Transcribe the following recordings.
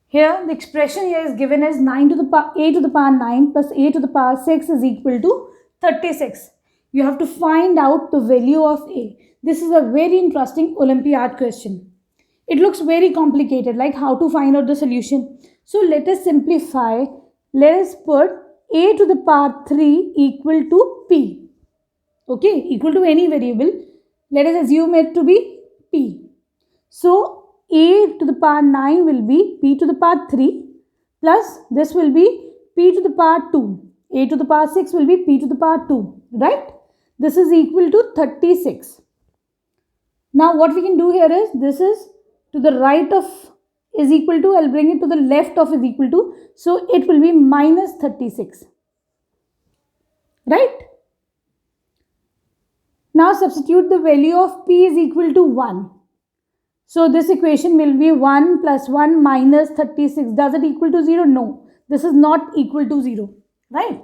Here the expression here is given as 9 to the power a to the power 9 plus a to the power 6 is equal to 36. You have to find out the value of a. This is a very interesting Olympiad question. It looks very complicated, like how to find out the solution. So let us simplify. Let us put a to the power 3 equal to p. Okay, equal to any variable. Let us assume it to be p. So a to the power 9 will be p to the power 3 plus this will be p to the power 2. A to the power 6 will be p to the power 2, right? This is equal to 36. Now what we can do here is, this is to the right of is equal to, I'll bring it to the left of is equal to, so it will be minus 36, right? Now substitute the value of p is equal to 1. So this equation will be 1 plus 1 minus 36. Does it equal to 0? No. This is not equal to 0. Right?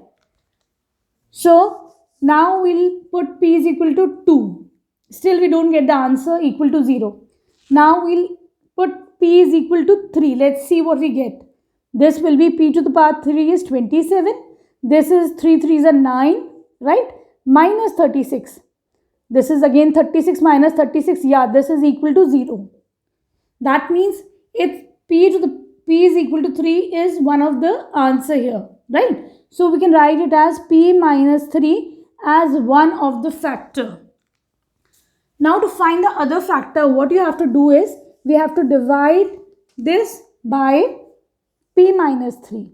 So now we'll put p is equal to 2. Still we don't get the answer equal to 0. Now we'll put p is equal to 3. Let's see what we get. This will be p to the power 3 is 27. This is 3 3s are 9. Right? Minus 36. This is again 36 minus 36. Yeah, this is equal to 0. That means if p is equal to 3 is one of the answer here. Right? So we can write it as p minus 3 as one of the factor. Now to find the other factor, what you have to do is, we have to divide this by p minus 3.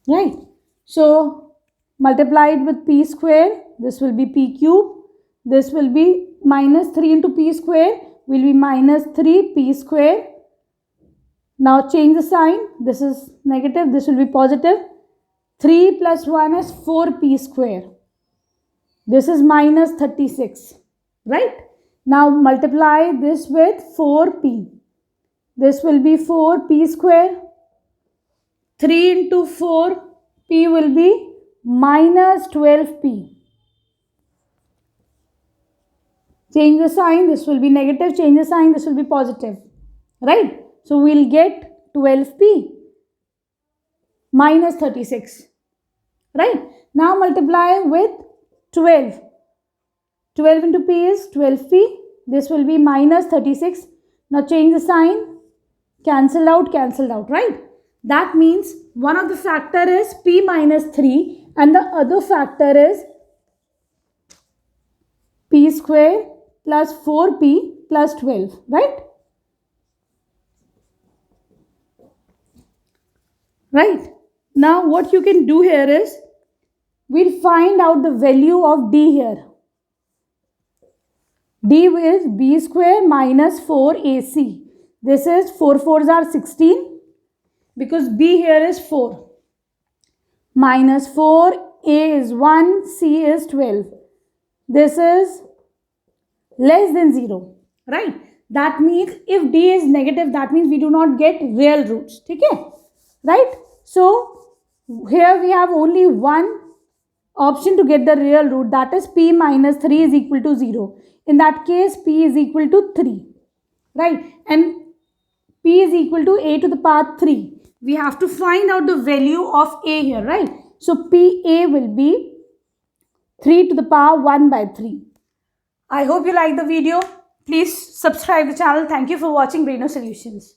Right? So multiply it with p square. This will be p cube. This will be minus 3 into p square will be minus 3p square. Now change the sign. This is negative. This will be positive. 3 plus 1 is 4p square. This is minus 36. Right? Now multiply this with 4p. This will be 4p square. 3 into 4, p will be minus 12p. Change the sign, this will be negative. Change the sign, this will be positive. Right? So we'll get 12p minus 36. Right? Now multiply with 12. 12 into p is 12p. This will be minus 36. Now change the sign. Cancel out, right? That means one of the factor is p minus 3 and the other factor is p square plus 4p plus 12, right? Right. Now what you can do here is, we'll find out the value of d here. D is b square minus 4ac. This is 4 4s are 16 because b here is 4. Minus 4, a is 1, c is 12. This is less than 0. Right? That means if d is negative, that means we do not get real roots. Okay? Right? So here we have only one option to get the real root, that is p minus 3 is equal to 0. In that case, p is equal to 3. Right? And p is equal to a to the power 3. We have to find out the value of a here. Right? So pa will be 3 to the power 1 by 3. I hope you like the video. Please subscribe the channel. Thank you for watching Braino Solutions.